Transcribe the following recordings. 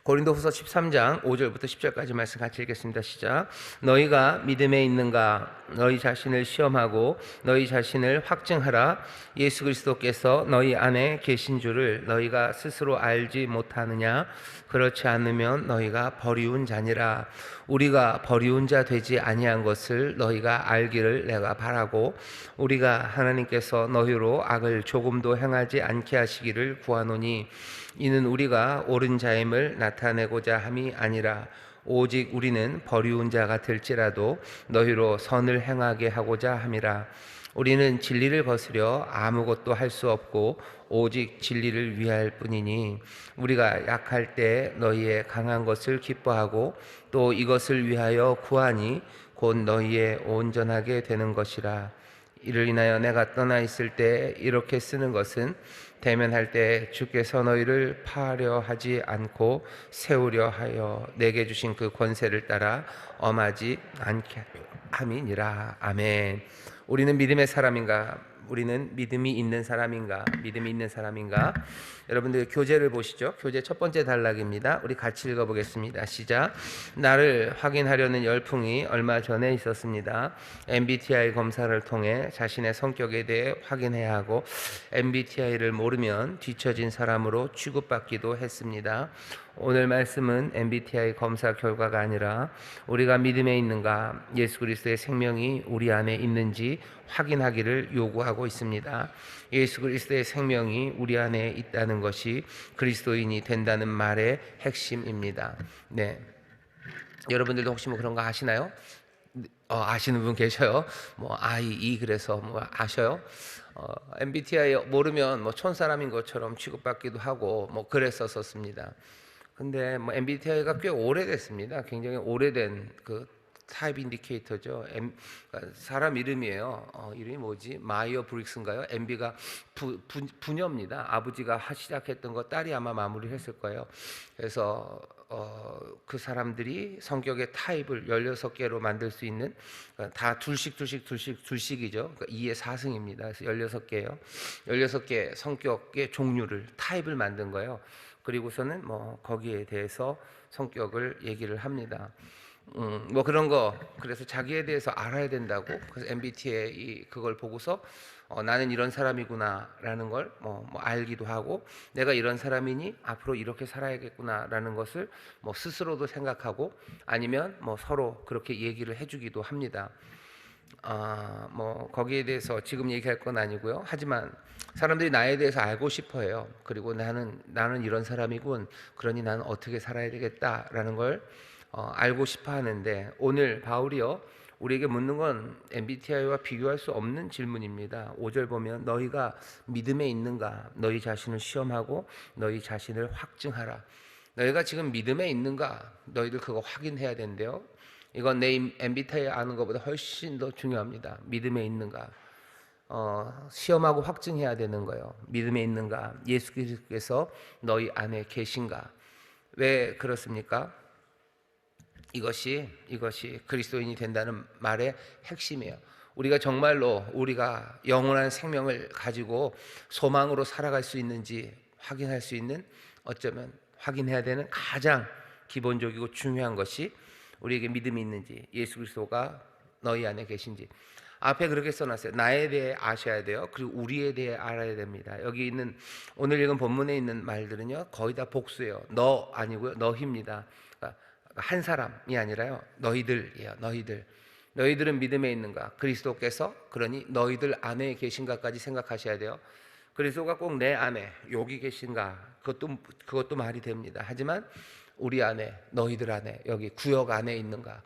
고린도후서 13장 5절부터 10절까지 말씀 같이 읽겠습니다. 시작. 너희가 믿음에 있는가? 너희 자신을 시험하고 너희 자신을 확증하라. 예수 그리스도께서 너희 안에 계신 줄을 너희가 스스로 알지 못하느냐? 그렇지 않으면 너희가 버리운 자니라. 우리가 버리운 자 되지 아니한 것을 너희가 알기를 내가 바라고, 우리가 하나님께서 너희로 악을 조금도 행하지 않게 하시기를 구하노니, 이는 우리가 옳은 자임을 나타내고자 함이 아니라 오직 우리는 버리운 자가 될지라도 너희로 선을 행하게 하고자 함이라. 우리는 진리를 거스려 아무것도 할 수 없고 오직 진리를 위할 뿐이니, 우리가 약할 때 너희의 강한 것을 기뻐하고 또 이것을 위하여 구하니 곧 너희의 온전하게 되는 것이라. 이를 인하여 내가 떠나 있을 때 이렇게 쓰는 것은 대면할 때 주께서 너희를 파하려 하지 않고 세우려 하여 내게 주신 그 권세를 따라 엄하지 않게 함이니라. 아멘. 우리는 믿음의 사람인가? 우리는 믿음이 있는 사람인가? 믿음이 있는 사람인가? 여러분들 교재를 보시죠. 교재 첫 번째 단락입니다. 우리 같이 읽어보겠습니다. 시작. 나를 확인하려는 열풍이 얼마 전에 있었습니다. MBTI 검사를 통해 자신의 성격에 대해 확인해야 하고, MBTI를 모르면 뒤처진 사람으로 취급받기도 했습니다. 오늘 말씀은 MBTI 검사 결과가 아니라 우리가 믿음에 있는가, 예수 그리스도의 생명이 우리 안에 있는지 확인하기를 요구하고 있습니다. 예수 그리스도의 생명이 우리 안에 있다는 것이 그리스도인이 된다는 말의 핵심입니다. 네, 여러분들도 혹시 뭐 그런 거 아시나요? 아시는 분 계셔요? 뭐 I, E 그래서 뭐 아셔요? MBTI 모르면 뭐 촌사람인 것처럼 취급받기도 하고 뭐 그랬었습니다. 근데 뭐 MBTI가 꽤 오래됐습니다. 굉장히 오래된 그 타입 인디케이터죠. 그러니까 사람 이름이에요. 이름이 뭐지? 마이어 브릭스인가요? MB가 부녀입니다. 아버지가 시작했던 거 딸이 아마 마무리했을 거예요. 그래서 그 사람들이 성격의 타입을 16개로 만들 수 있는, 다 둘씩이죠. 그러니까 2의 4승입니다. 그래서 16개예요. 16개 성격의 종류를, 타입을 만든 거예요. 그리고서는 뭐 거기에 대해서 성격을 얘기를 합니다. 뭐 그런 거, 그래서 자기에 대해서 알아야 된다고. 그래서 MBTI 그걸 보고서 나는 이런 사람이구나라는 걸 뭐 알기도 하고, 내가 이런 사람이니 앞으로 이렇게 살아야겠구나라는 것을 뭐 스스로도 생각하고, 아니면 뭐 서로 그렇게 얘기를 해주기도 합니다. 뭐 거기에 대해서 지금 얘기할 건 아니고요. 하지만 사람들이 나에 대해서 알고 싶어해요. 그리고 나는 이런 사람이군, 그러니 나는 어떻게 살아야 되겠다라는 걸 알고 싶어 하는데, 오늘 바울이요 우리에게 묻는 건 MBTI와 비교할 수 없는 질문입니다. 5절 보면 너희가 믿음에 있는가? 너희 자신을 시험하고 너희 자신을 확증하라. 너희가 지금 믿음에 있는가? 너희들 그거 확인해야 된대요. 이건 내 MBTI 아는 것보다 훨씬 더 중요합니다. 믿음에 있는가? 시험하고 확증해야 되는 거예요. 믿음에 있는가? 예수 그리스도께서 너희 안에 계신가? 왜 그렇습니까? 이것이 그리스도인이 된다는 말의 핵심이에요. 우리가 정말로 우리가 영원한 생명을 가지고 소망으로 살아갈 수 있는지 확인할 수 있는, 어쩌면 확인해야 되는 가장 기본적이고 중요한 것이 우리에게 믿음이 있는지, 예수 그리스도가 너희 안에 계신지. 앞에 그렇게 써놨어요. 나에 대해 아셔야 돼요. 그리고 우리에 대해 알아야 됩니다. 여기 있는 오늘 읽은 본문에 있는 말들은요 거의 다 복수예요. 너 아니고요, 너희입니다. 그러니까 한 사람이 아니라요, 너희들이에요. 너희들은 믿음에 있는가? 그리스도께서 그러니 너희들 안에 계신가까지 생각하셔야 돼요. 그리스도가 꼭 내 안에 여기 계신가? 그것도 말이 됩니다. 하지만 우리 안에, 너희들 안에, 여기 구역 안에 있는가?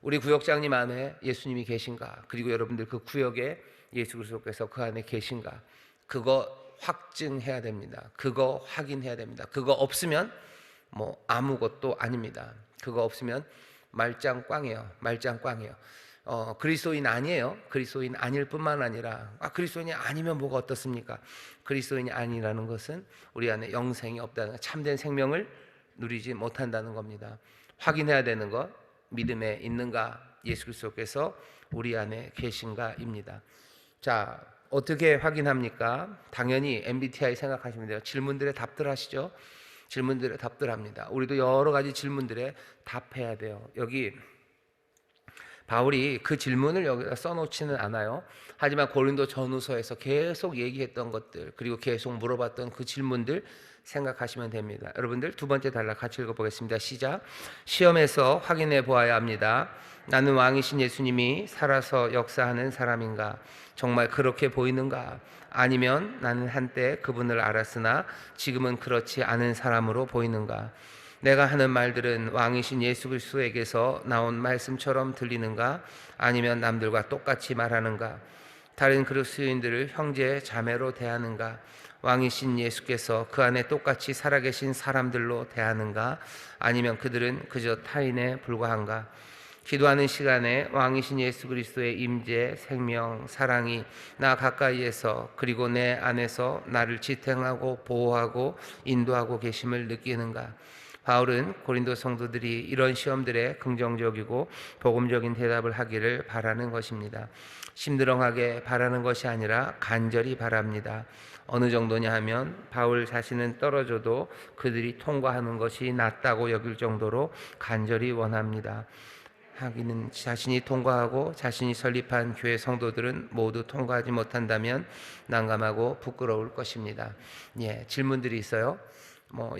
우리 구역장님 안에 예수님이 계신가? 그리고 여러분들 그 구역에 예수 그리스도께서 그 안에 계신가? 그거 확증해야 됩니다. 그거 확인해야 됩니다. 그거 없으면 뭐 아무것도 아닙니다. 그거 없으면 말짱꽝이에요. 그리스도인 아니에요. 그리스도인 아닐 뿐만 아니라, 그리스도인이 아니면 뭐가 어떻습니까? 그리스도인이 아니라는 것은 우리 안에 영생이 없다는, 참된 생명을 누리지 못한다는 겁니다. 확인해야 되는 것, 믿음에 있는가, 예수 그리스도께서 우리 안에 계신가입니다. 자, 어떻게 확인합니까? 당연히 MBTI 생각하시면 돼요. 질문들의 답들 하시죠. 질문들에 답들 합니다. 우리도 여러 가지 질문들에 답해야 돼요. 여기 바울이 그 질문을 여기다 써놓지는 않아요. 하지만 고린도 전후서에서 계속 얘기했던 것들, 그리고 계속 물어봤던 그 질문들 생각하시면 됩니다. 여러분들 두 번째 단락 같이 읽어보겠습니다. 시작. 시험에서 확인해 보아야 합니다. 나는 왕이신 예수님이 살아서 역사하는 사람인가? 정말 그렇게 보이는가? 아니면 나는 한때 그분을 알았으나 지금은 그렇지 않은 사람으로 보이는가? 내가 하는 말들은 왕이신 예수 그리스도에게서 나온 말씀처럼 들리는가? 아니면 남들과 똑같이 말하는가? 다른 그리스도인들을 형제 자매로 대하는가? 왕이신 예수께서 그 안에 똑같이 살아계신 사람들로 대하는가? 아니면 그들은 그저 타인에 불과한가? 기도하는 시간에 왕이신 예수 그리스도의 임재, 생명, 사랑이 나 가까이에서 그리고 내 안에서 나를 지탱하고 보호하고 인도하고 계심을 느끼는가? 바울은 고린도 성도들이 이런 시험들에 긍정적이고 복음적인 대답을 하기를 바라는 것입니다. 심드렁하게 바라는 것이 아니라 간절히 바랍니다. 어느 정도냐 하면 바울 자신은 떨어져도 그들이 통과하는 것이 낫다고 여길 정도로 간절히 원합니다. 하기는 자신이 통과하고 자신이 설립한 교회 성도들은 모두 통과하지 못한다면 난감하고 부끄러울 것입니다. 질문들이 있어요.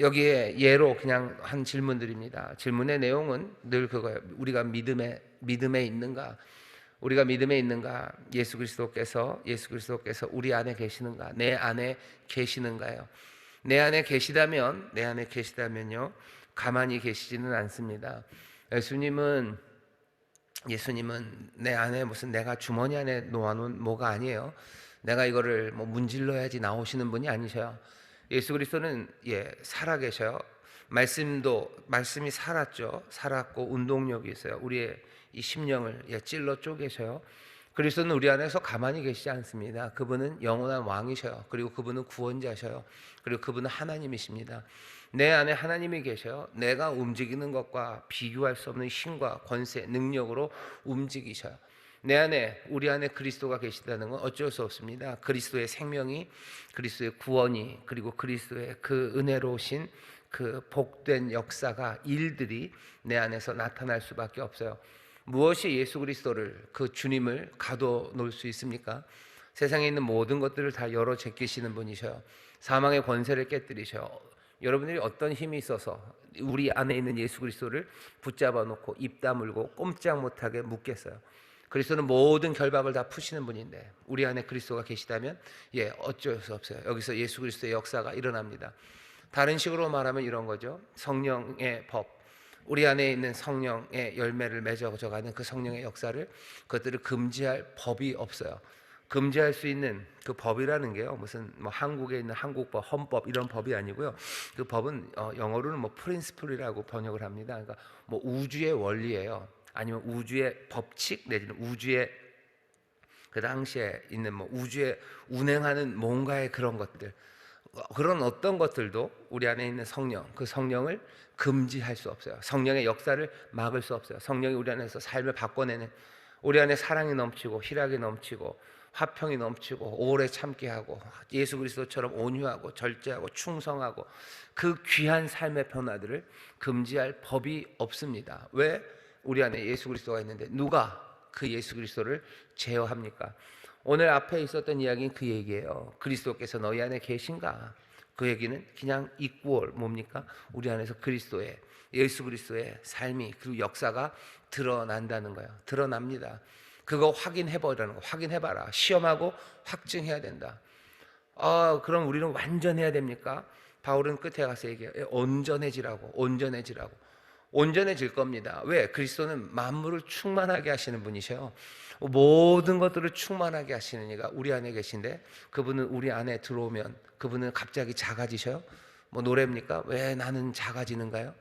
여기에 예로 그냥 한 질문들입니다. 질문의 내용은 늘 그거예요. 우리가 믿음에 있는가? 우리가 믿음에 있는가? 예수 그리스도께서 우리 안에 계시는가? 내 안에 계시는가요? 내 안에 계시다면요 가만히 계시지는 않습니다. 예수님은 내 안에 무슨 내가 주머니 안에 놓아놓은 뭐가 아니에요. 내가 이거를 문질러야지 나오시는 분이 아니셔요. 예수 그리스도는 살아계셔요. 말씀이 살았고 운동력이 있어요. 우리의 이 심령을 찔러 쪼개셔요. 그리스도는 우리 안에서 가만히 계시지 않습니다. 그분은 영원한 왕이셔요. 그리고 그분은 구원자셔요. 그리고 그분은 하나님이십니다. 내 안에 하나님이 계셔요. 내가 움직이는 것과 비교할 수 없는 힘과 권세, 능력으로 움직이셔요. 우리 안에 그리스도가 계시다는 건 어쩔 수 없습니다. 그리스도의 생명이, 그리스도의 구원이, 그리고 그리스도의 그 은혜로우신 그 복된 역사가, 일들이 내 안에서 나타날 수밖에 없어요. 무엇이 예수 그리스도를, 그 주님을 가둬놓을 수 있습니까? 세상에 있는 모든 것들을 다 열어 제끼시는 분이셔요. 사망의 권세를 깨뜨리셔요. 여러분들이 어떤 힘이 있어서 우리 안에 있는 예수 그리스도를 붙잡아 놓고 입 다물고 꼼짝 못하게 묶겠어요? 그리스도는 모든 결박을 다 푸시는 분인데 우리 안에 그리스도가 계시다면 어쩔 수 없어요. 여기서 예수 그리스도의 역사가 일어납니다. 다른 식으로 말하면 이런 거죠. 성령의 법, 우리 안에 있는 성령의 열매를 맺어가는 그 성령의 역사를, 그것들을 금지할 법이 없어요. 금지할 수 있는 그 법이라는 게요, 무슨 한국에 있는 한국법, 헌법 이런 법이 아니고요. 그 법은 영어로는 프린시플이라고 번역을 합니다. 그러니까 우주의 원리예요. 아니면 우주의 법칙 내지는 우주의 그 당시에 있는 우주에 운행하는 뭔가의 그런 것들, 그런 어떤 것들도 우리 안에 있는 성령, 그 성령을 금지할 수 없어요. 성령의 역사를 막을 수 없어요. 성령이 우리 안에서 삶을 바꿔내는, 우리 안에 사랑이 넘치고 희락이 넘치고 화평이 넘치고 오래 참게 하고 예수 그리스도처럼 온유하고 절제하고 충성하고 그 귀한 삶의 변화들을 금지할 법이 없습니다. 왜? 우리 안에 예수 그리스도가 있는데 누가 그 예수 그리스도를 제어합니까? 오늘 앞에 있었던 이야기는 그 얘기예요. 그리스도께서 너희 안에 계신가? 그 얘기는 그냥 이퀄 뭡니까? 우리 안에서 예수 그리스도의 삶이, 그 역사가 드러난다는 거예요. 드러납니다. 그거 확인해보라는 거. 확인해봐라. 시험하고 확증해야 된다. 그럼 우리는 완전해야 됩니까? 바울은 끝에 가서 얘기해요. 온전해질 겁니다. 왜? 그리스도는 만물을 충만하게 하시는 분이셔요. 모든 것들을 충만하게 하시는 이가 우리 안에 계신데, 그분은 우리 안에 들어오면 그분은 갑자기 작아지셔요? 노래입니까? 왜 나는 작아지는가요?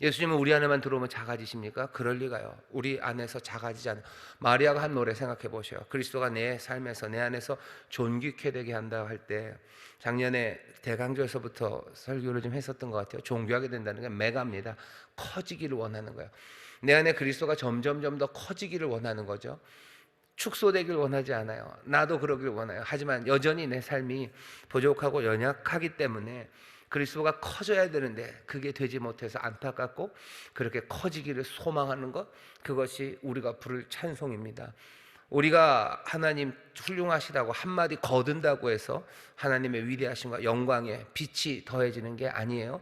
예수님은 우리 안에만 들어오면 작아지십니까? 그럴 리가요. 우리 안에서 작아지지 않아요. 마리아가 한 노래 생각해 보셔요. 그리스도가 내 삶에서, 내 안에서 존귀케 되게 한다 할 때, 작년에 대강조에서부터 설교를 좀 했었던 것 같아요. 존귀하게 된다는 게 메가입니다. 커지기를 원하는 거예요. 내 안에 그리스도가 점점 더 커지기를 원하는 거죠. 축소되길 원하지 않아요. 나도 그러길 원해요. 하지만 여전히 내 삶이 부족하고 연약하기 때문에 그리스도가 커져야 되는데 그게 되지 못해서 안타깝고 그렇게 커지기를 소망하는 것, 그것이 우리가 부를 찬송입니다. 우리가 하나님 훌륭하시다고 한마디 거둔다고 해서 하나님의 위대하심과 영광에 빛이 더해지는 게 아니에요.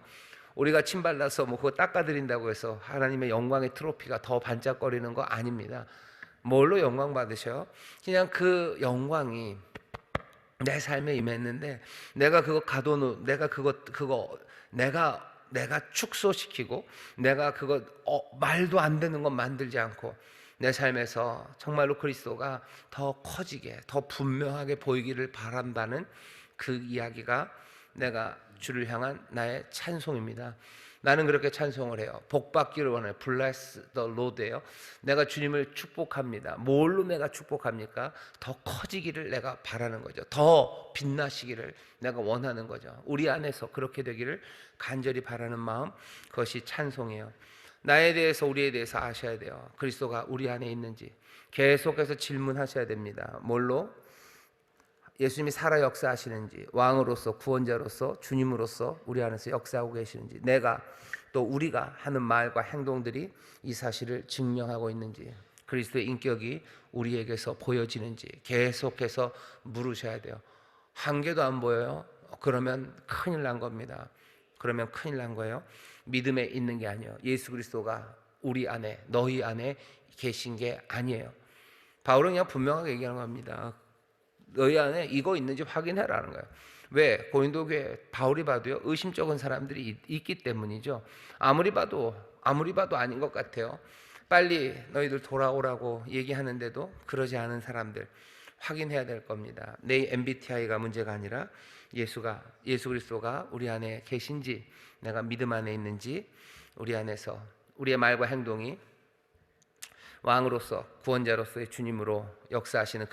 우리가 침 발라서 뭐 그거 닦아드린다고 해서 하나님의 영광의 트로피가 더 반짝거리는 거 아닙니다. 뭘로 영광 받으셔요? 그냥 그 영광이 내 삶에 임했는데 내가 그거 가둬놓, 내가 축소시키고 내가 그거 말도 안 되는 것 만들지 않고 내 삶에서 정말로 그리스도가 더 커지게, 더 분명하게 보이기를 바란다는 그 이야기가 내가 주를 향한 나의 찬송입니다. 나는 그렇게 찬송을 해요. 복받기를 원해요. Bless the Lord예요. 내가 주님을 축복합니다. 뭘로 내가 축복합니까? 더 커지기를 내가 바라는 거죠. 더 빛나시기를 내가 원하는 거죠. 우리 안에서 그렇게 되기를 간절히 바라는 마음, 그것이 찬송이에요. 나에 대해서, 우리에 대해서 아셔야 돼요. 그리스도가 우리 안에 있는지 계속해서 질문하셔야 됩니다. 뭘로? 예수님이 살아 역사하시는지, 왕으로서, 구원자로서, 주님으로서 우리 안에서 역사하고 계시는지, 내가 또 우리가 하는 말과 행동들이 이 사실을 증명하고 있는지, 그리스도의 인격이 우리에게서 보여지는지 계속해서 물으셔야 돼요. 한 개도 안 보여요? 그러면 큰일 난 겁니다. 그러면 큰일 난 거예요. 믿음에 있는 게 아니에요. 예수 그리스도가 우리 안에, 너희 안에 계신 게 아니에요. 바울은 그냥 분명하게 얘기하는 겁니다. 너희 안에 이거 있는지 확인해라는 거예요. 왜? 고린도 교회 바울이 봐도요, 의심쩍은 사람들이 있기 때문이죠. 아무리 봐도 아닌 것 같아요. 빨리 너희들 돌아오라고 얘기하는데도 그러지 않은 사람들 확인해야 될 겁니다. 내 MBTI가 문제가 아니라 예수 그리스도가 우리 안에 계신지, 내가 믿음 안에 있는지, 우리 안에서 우리의 말과 행동이 왕으로서, 구원자로서의 주님으로 역사하시는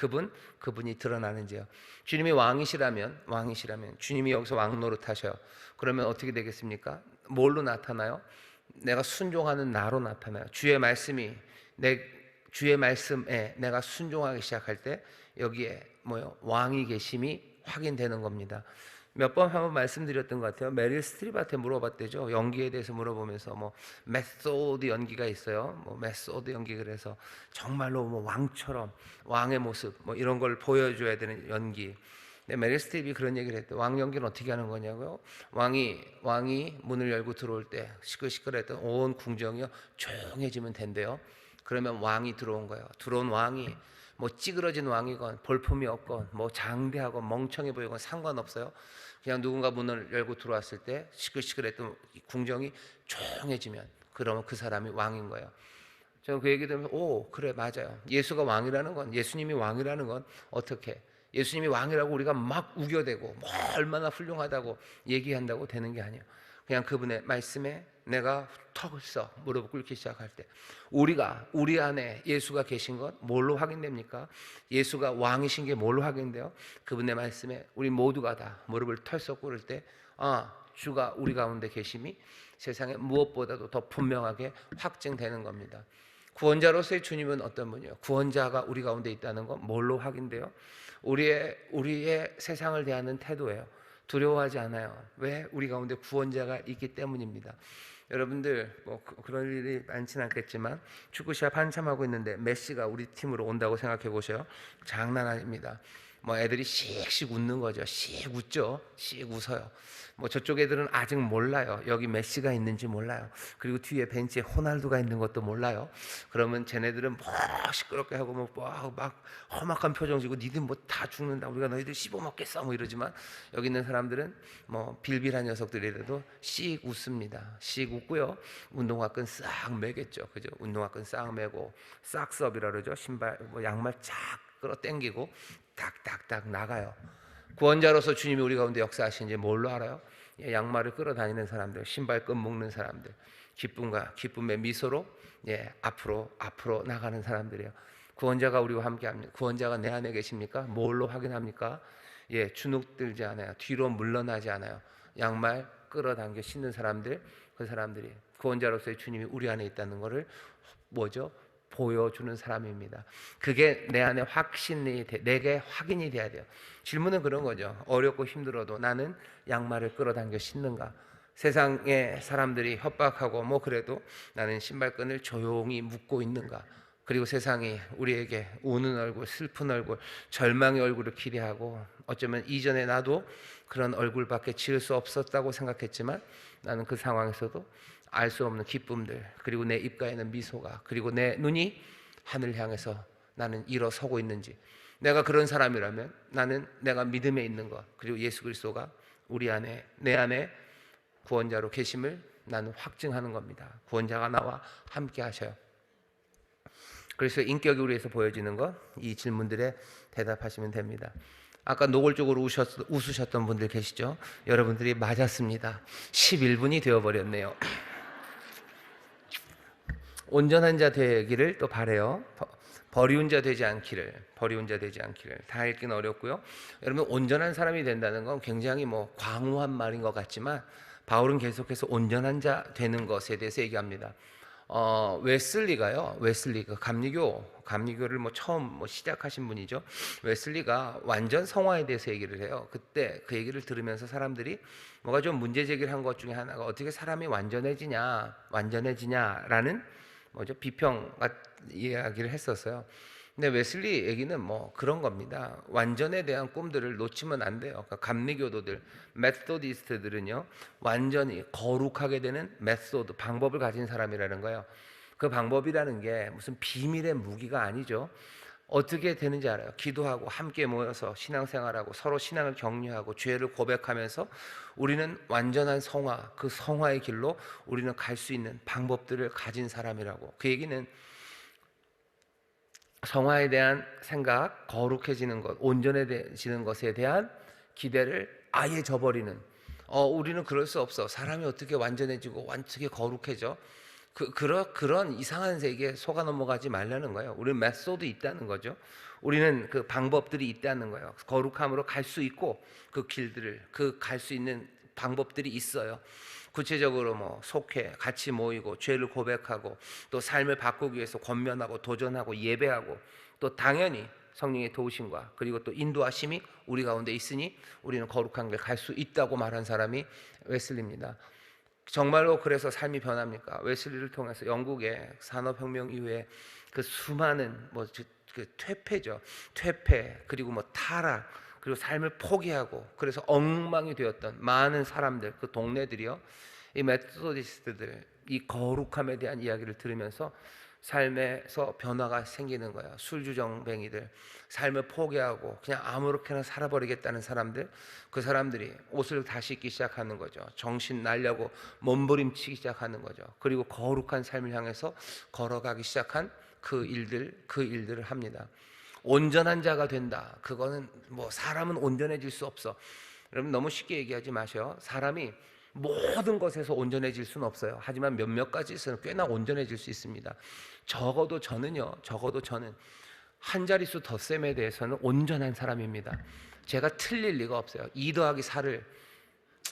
그분이 드러나는지요. 주님이 왕이시라면 주님이 여기서 왕 노릇하셔요. 그러면 어떻게 되겠습니까? 뭘로 나타나요? 내가 순종하는 나로 나타나요. 주의 말씀에 내가 순종하기 시작할 때 여기에 왕이 계심이 확인되는 겁니다. 몇 번 한번 말씀드렸던 것 같아요. 메릴 스트립한테 물어봤대죠. 연기에 대해서 물어보면서 메소드 연기가 있어요. 메소드 연기, 그래서 정말로 왕처럼 왕의 모습 이런 걸 보여줘야 되는 연기. 근데 메릴 스트립이 그런 얘기를 했대. 왕 연기는 어떻게 하는 거냐고요? 왕이 문을 열고 들어올 때 시끌시끌했던 온 궁정이요 조용해지면 된대요. 그러면 왕이 들어온 거예요. 들어온 왕이 찌그러진 왕이건 볼품이 없건 장대하고 멍청해 보이건 상관없어요. 그냥 누군가 문을 열고 들어왔을 때 시끌시끌했던 궁정이 조용해지면 그러면 그 사람이 왕인 거예요. 저는 그 얘기 들으면 그래, 맞아요. 예수님이 왕이라는 건 어떻게, 예수님이 왕이라고 우리가 막 우겨대고 얼마나 훌륭하다고 얘기한다고 되는 게 아니에요. 그냥 그분의 말씀에 내가 턱을 써 무릎을 꿇기 시작할 때 우리 안에 예수가 계신 것 뭘로 확인됩니까? 예수가 왕이신 게 뭘로 확인돼요? 그분의 말씀에 우리 모두가 다 무릎을 털썩 꿇을 때 주가 우리 가운데 계심이 세상에 무엇보다도 더 분명하게 확증되는 겁니다. 구원자로서의 주님은 어떤 분이에요? 구원자가 우리 가운데 있다는 건 뭘로 확인돼요? 우리의 세상을 대하는 태도예요. 두려워하지 않아요. 왜? 우리 가운데 구원자가 있기 때문입니다. 여러분들 그런 일이 많지는 않겠지만 축구 시합 한참 하고 있는데 메시가 우리 팀으로 온다고 생각해 보세요. 장난 아닙니다. 애들이 씩 웃는 거죠. 씩 웃죠. 씩 웃어요. 저쪽 애들은 아직 몰라요. 여기 메시가 있는지 몰라요. 그리고 뒤에 벤치에 호날두가 있는 것도 몰라요. 그러면 쟤네들은 시끄럽게 하고 막 험악한 표정 지고 니들 다 죽는다. 우리가 너희들 씹어먹겠어 이러지만 여기 있는 사람들은 빌빌한 녀석들이라도 씩 웃습니다. 씩 웃고요. 운동화끈 싹 매겠죠. 그죠? 운동화끈 싹 매고 싹스업이라 그러죠. 신발 양말 쫙 끌어 당기고 닥닥닥 나가요. 구원자로서 주님이 우리 가운데 역사하시는지 뭘로 알아요? 양말을 끌어다니는 사람들, 신발끈 묶는 사람들, 기쁨의 미소로 앞으로 나가는 사람들이에요. 구원자가 우리와 함께합니다. 구원자가 내 안에 계십니까? 뭘로 확인합니까? 주눅들지 않아요. 뒤로 물러나지 않아요. 양말 끌어당겨 신는 사람들, 그 사람들이 구원자로서의 주님이 우리 안에 있다는 것을 보여주는 사람입니다. 그게 내 안에 내게 확인이 돼야 돼요. 질문은 그런 거죠. 어렵고 힘들어도 나는 양말을 끌어당겨 신는가? 세상의 사람들이 협박하고 뭐 그래도 나는 신발끈을 조용히 묶고 있는가? 그리고 세상이 우리에게 우는 얼굴, 슬픈 얼굴, 절망의 얼굴을 기대하고 어쩌면 이전에 나도 그런 얼굴밖에 지을 수 없었다고 생각했지만 나는 그 상황에서도 알 수 없는 기쁨들, 그리고 내 입가에는 미소가, 그리고 내 눈이 하늘 향해서 나는 일어서고 있는지, 내가 그런 사람이라면 나는 내가 믿음에 있는 것, 그리고 예수 그리스도가 우리 안에, 내 안에 구원자로 계심을 나는 확증하는 겁니다. 구원자가 나와 함께 하셔요. 그래서 인격이 우리에서 보여지는 것, 이 질문들에 대답하시면 됩니다. 아까 노골적으로 웃으셨던 분들 계시죠? 여러분들이 맞았습니다. 11분이 되어버렸네요. 온전한 자 되기를 또 바래요. 버리운 자 되지 않기를, 버리운 자 되지 않기를. 다 읽기는 어렵고요. 여러분, 온전한 사람이 된다는 건 굉장히 뭐 광후한 말인 것 같지만 바울은 계속해서 온전한 자 되는 것에 대해서 얘기합니다. 웨슬리가 감리교를 처음 시작하신 분이죠. 웨슬리가 완전 성화에 대해서 얘기를 해요. 그때 그 얘기를 들으면서 사람들이 뭐가 좀 문제 제기를 한 것 중에 하나가 어떻게 사람이 완전해지냐라는 비평 이야기를 했었어요. 근데 웨슬리 얘기는 그런 겁니다. 완전에 대한 꿈들을 놓치면 안 돼요. 그러니까 감리교도들, 메소디스트들은요, 완전히 거룩하게 되는 방법을 가진 사람이라는 거예요. 그 방법이라는 게 무슨 비밀의 무기가 아니죠. 어떻게 되는지 알아요. 기도하고 함께 모여서 신앙생활하고 서로 신앙을 격려하고 죄를 고백하면서 우리는 완전한 성화, 그 성화의 길로 우리는 갈 수 있는 방법들을 가진 사람이라고. 그 얘기는 성화에 대한 생각, 거룩해지는 것, 온전해지는 것에 대한 기대를 아예 저버리는, 우리는 그럴 수 없어. 사람이 어떻게 완전해지고 어떻게 거룩해져? 그런 이상한 세계에 속아 넘어가지 말라는 거예요. 우리는 메소드 있다는 거죠. 우리는 그 방법들이 있다는 거예요. 거룩함으로 갈 수 있고 그 길들을, 갈 수 있는 방법들이 있어요. 구체적으로 속회, 같이 모이고 죄를 고백하고 또 삶을 바꾸기 위해서 권면하고 도전하고 예배하고 또 당연히 성령의 도우심과 그리고 또 인도하심이 우리 가운데 있으니 우리는 거룩한 길 갈 수 있다고 말한 사람이 웨슬리입니다. 정말로 그래서 삶이 변합니까? 웨슬리를 통해서 영국의 산업혁명 이후에 그 수많은 그 퇴폐죠. 퇴폐, 그리고 타락, 그리고 삶을 포기하고 그래서 엉망이 되었던 많은 사람들, 그 동네들이요, 이 메소디스트들, 이 거룩함에 대한 이야기를 들으면서 삶에서 변화가 생기는 거예요. 술주정뱅이들, 삶을 포기하고 그냥 아무렇게나 살아버리겠다는 사람들, 그 사람들이 옷을 다시 입기 시작하는 거죠. 정신 날려고 몸부림치기 시작하는 거죠. 그리고 거룩한 삶을 향해서 걸어가기 시작한 그 일들을 합니다. 온전한 자가 된다. 그거는 사람은 온전해질 수 없어. 여러분, 너무 쉽게 얘기하지 마셔요. 사람이 모든 것에서 온전해질 수는 없어요. 하지만 몇몇 가지에서는 꽤나 온전해질 수 있습니다. 적어도 저는 한 자릿수 덧셈에 대해서는 온전한 사람입니다. 제가 틀릴 리가 없어요. 2 더하기 4를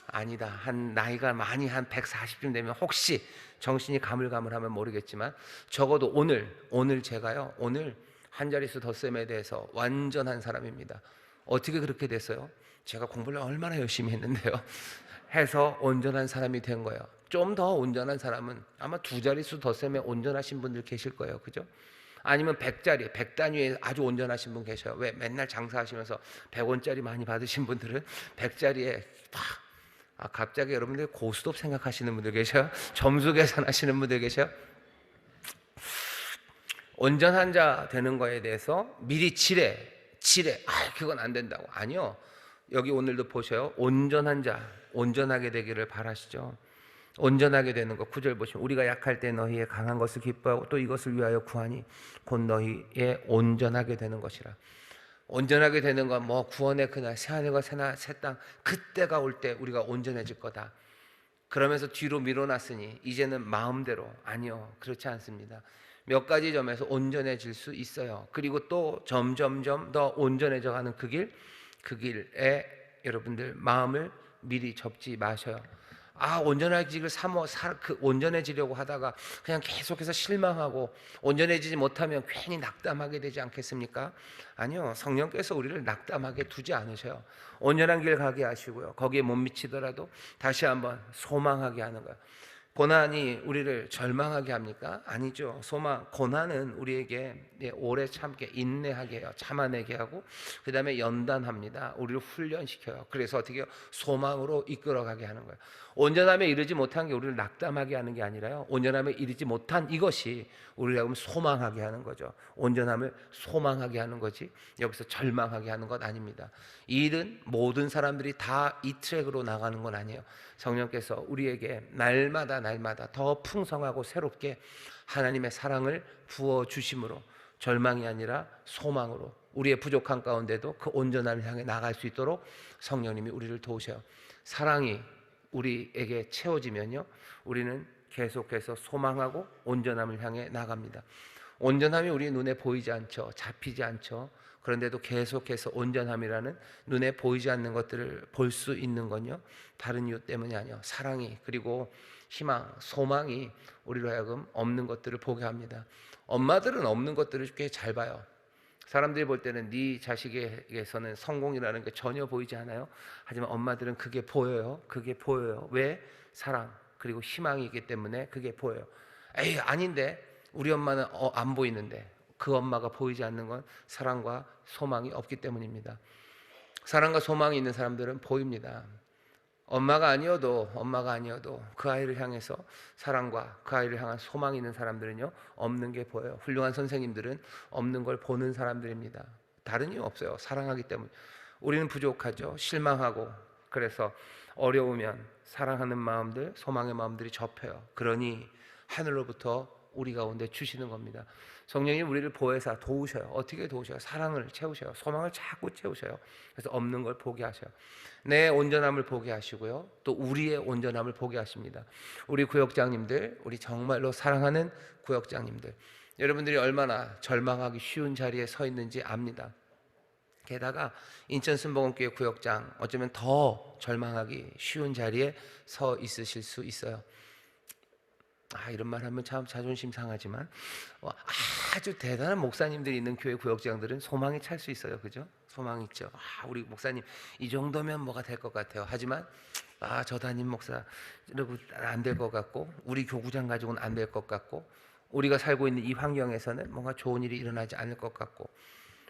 아니다, 한 나이가 많이 한 140쯤 되면 혹시 정신이 가물가물하면 모르겠지만 적어도 오늘 제가요, 오늘 한 자릿수 덧셈에 대해서 완전한 사람입니다. 어떻게 그렇게 됐어요? 제가 공부를 얼마나 열심히 했는데요. 해서 온전한 사람이 된 거예요. 좀 더 온전한 사람은 아마 2자릿수 덧셈에 온전하신 분들 계실 거예요. 그죠? 아니면 100 단위에 아주 온전하신 분 계셔요. 왜? 맨날 장사하시면서 100원짜리 많이 받으신 분들은 100짜리에 갑자기 여러분들 고스톱 생각하시는 분들 계셔요? 점수 계산하시는 분들 계셔요? 온전한 자 되는 거에 대해서 미리 지레 그건 안 된다고. 아니요. 여기 오늘도 보셔요. 온전한 자, 온전하게 되기를 바라시죠. 온전하게 되는 것, 9절 보시면 우리가 약할 때 너희의 강한 것을 기뻐하고 또 이것을 위하여 구하니 곧 너희의 온전하게 되는 것이라. 온전하게 되는 건 구원의 그날, 새하늘과 새 땅, 그때가 올 때 우리가 온전해질 거다. 그러면서 뒤로 밀어놨으니 이제는 마음대로. 아니요, 그렇지 않습니다. 몇 가지 점에서 온전해질 수 있어요. 그리고 또 점점점 더 온전해져 가는 그 길에 여러분들 마음을 미리 접지 마셔요. 온전해지기를 온전해지려고 하다가 그냥 계속해서 실망하고 온전해지지 못하면 괜히 낙담하게 되지 않겠습니까? 아니요, 성령께서 우리를 낙담하게 두지 않으셔요. 온전한 길 가게 하시고요, 거기에 못 미치더라도 다시 한번 소망하게 하는 거예요. 고난이 우리를 절망하게 합니까? 아니죠. 고난은 우리에게 오래 참게, 인내하게 해요. 참아내게 하고, 그 다음에 연단합니다. 우리를 훈련시켜요. 그래서 어떻게 해요? 소망으로 이끌어가게 하는 거예요. 온전함에 이르지 못한 게 우리를 낙담하게 하는 게 아니라요, 온전함에 이르지 못한 이것이 우리를 하면 소망하게 하는 거죠. 온전함을 소망하게 하는 거지, 여기서 절망하게 하는 것 아닙니다. 이 일은 모든 사람들이 다 이 트랙으로 나가는 건 아니에요. 성령께서 우리에게 날마다 더 풍성하고 새롭게 하나님의 사랑을 부어주심으로 절망이 아니라 소망으로 우리의 부족한 가운데도 그 온전함을 향해 나갈 수 있도록 성령님이 우리를 도우셔요. 사랑이 우리에게 채워지면요, 우리는 계속해서 소망하고 온전함을 향해 나갑니다. 온전함이 우리 눈에 보이지 않죠. 잡히지 않죠. 그런데도 계속해서 온전함이라는 눈에 보이지 않는 것들을 볼 수 있는 건요, 다른 이유 때문이 아니에요. 사랑이, 그리고 희망, 소망이 우리로 하여금 없는 것들을 보게 합니다. 엄마들은 없는 것들을 꽤 잘 봐요. 사람들이 볼 때는 네 자식에게서는 성공이라는 게 전혀 보이지 않아요. 하지만 엄마들은 그게 보여요. 그게 보여요. 왜? 사랑, 그리고 희망이 있기 때문에 그게 보여요. 에이, 아닌데, 우리 엄마는 안 보이는데. 그 엄마가 보이지 않는 건 사랑과 소망이 없기 때문입니다. 사랑과 소망이 있는 사람들은 보입니다. 엄마가 아니어도 그 아이를 향해서 사랑과 그 아이를 향한 소망이 있는 사람들은요, 없는 게 보여요. 훌륭한 선생님들은 없는 걸 보는 사람들입니다. 다른 이유 없어요. 사랑하기 때문에. 우리는 부족하죠. 실망하고, 그래서 어려우면 사랑하는 마음들, 소망의 마음들이 접혀요. 그러니 하늘로부터 우리 가운데 주시는 겁니다. 성령이 우리를 보혜사 도우셔요. 어떻게 도우셔요? 사랑을 채우셔요. 소망을 자꾸 채우셔요. 그래서 없는 걸 보게 하셔요. 내 온전함을 보게 하시고요, 또 우리의 온전함을 보게 하십니다. 우리 구역장님들, 우리 정말로 사랑하는 구역장님들, 여러분들이 얼마나 절망하기 쉬운 자리에 서 있는지 압니다. 게다가 인천 순복음교회 구역장, 어쩌면 더 절망하기 쉬운 자리에 서 있으실 수 있어요. 이런 말 하면 참 자존심 상하지만 아주 대단한 목사님들이 있는 교회 구역장들은 소망이 찰 수 있어요. 그죠? 소망이 있죠. 우리 목사님 이 정도면 뭐가 될 것 같아요. 하지만 저 담임 목사 안 될 것 같고, 우리 교구장 가지고는 안 될 것 같고, 우리가 살고 있는 이 환경에서는 뭔가 좋은 일이 일어나지 않을 것 같고,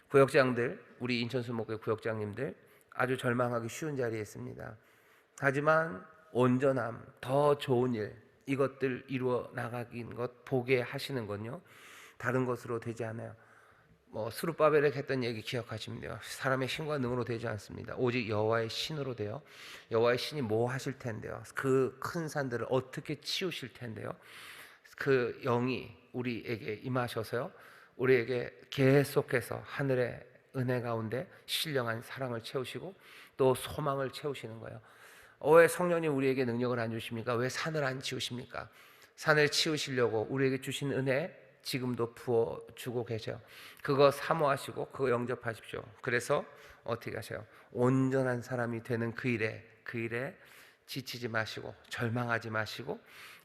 구역장들, 우리 인천수목교회 구역장님들 아주 절망하기 쉬운 자리에 있습니다. 하지만 온전함, 더 좋은 일, 이것들 이루어 나가긴 것 보게 하시는 건요, 다른 것으로 되지 않아요. 스룹바벨에 했던 얘기 기억하시면 돼요. 사람의 힘과 능으로 되지 않습니다. 오직 여호와의 신으로 돼요. 여호와의 신이 뭐 하실 텐데요? 그 큰 산들을 어떻게 치우실 텐데요? 그 영이 우리에게 임하셔서요, 우리에게 계속해서 하늘의 은혜 가운데 신령한 사랑을 채우시고 또 소망을 채우시는 거예요. 왜 성령님 우리에게 능력을 안 주십니까? 왜 산을 안 치우십니까? 산을 치우시려고 우리에게 주신 은혜 지금도 부어주고 계셔요. 그거 사모하시고 그거 영접하십시오. 그래서 어떻게 하세요? 온전한 사람이 되는 그 일에 지치지 마시고 절망하지 마시고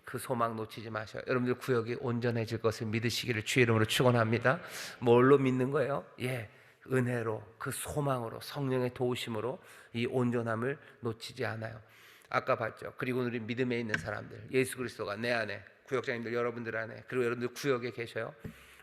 그 소망 놓치지 마셔요. 여러분들 구역이 온전해질 것을 믿으시기를 주의 이름으로 축원합니다. 뭘로 믿는 거예요? 은혜로, 그 소망으로, 성령의 도우심으로 이 온전함을 놓치지 않아요. 아까 봤죠. 그리고 우리 믿음에 있는 사람들, 예수 그리스도가 내 안에, 구역장님들 여러분들 안에, 그리고 여러분들 구역에 계셔요.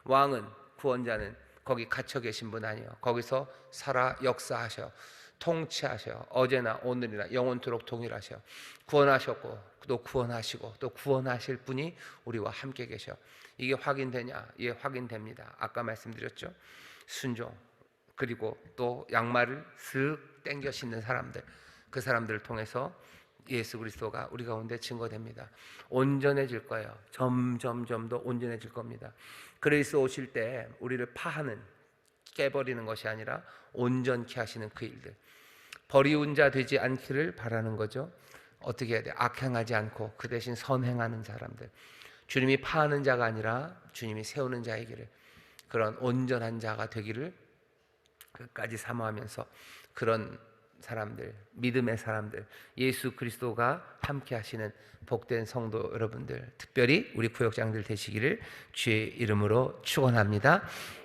왕은, 구원자는 거기 갇혀 계신 분 아니에요. 거기서 살아 역사하셔요. 통치하셔요. 어제나 오늘이나 영원토록 동일하셔요. 구원하셨고 또 구원하시고 또 구원하실 분이 우리와 함께 계셔. 이게 확인되냐? 확인됩니다. 아까 말씀드렸죠. 순종, 그리고 또 양말을 슥 땡겨 신는 사람들, 그 사람들을 통해서 예수 그리스도가 우리 가운데 증거됩니다. 온전해질 거예요. 점점 더 온전해질 겁니다. 그리스도 오실 때 우리를 파하는, 깨버리는 것이 아니라 온전케 하시는 그 일들, 버리운 자 되지 않기를 바라는 거죠. 어떻게 해야 돼? 악행하지 않고 그 대신 선행하는 사람들, 주님이 파하는 자가 아니라 주님이 세우는 자이기를, 그런 온전한 자가 되기를 끝까지 사모하면서 그런 사람들, 믿음의 사람들, 예수 그리스도가 함께 하시는 복된 성도 여러분들, 특별히 우리 구역장들 되시기를 주의 이름으로 축원합니다.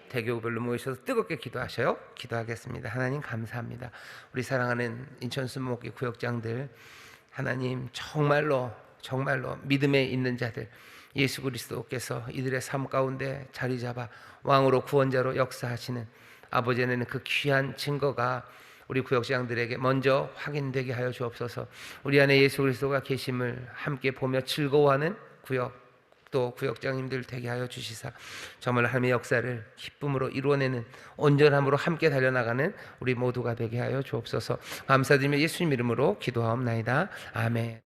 대교별로 모이셔서 뜨겁게 기도하셔요. 기도하겠습니다. 하나님 감사합니다. 우리 사랑하는 인천 순목교 구역장들, 하나님 정말로 믿음에 있는 자들, 예수 그리스도께서 이들의 삶 가운데 자리 잡아 왕으로 구원자로 역사하시는 아버지는 그 귀한 증거가 우리 구역장들에게 먼저 확인되게 하여 주옵소서. 우리 안에 예수 그리스도가 계심을 함께 보며 즐거워하는 구역, 또 구역장님들 되게 하여 주시사 정말 하나님의 역사를 기쁨으로 이루어내는 온전함으로 함께 달려나가는 우리 모두가 되게 하여 주옵소서. 감사드리며 예수님 이름으로 기도하옵나이다. 아멘.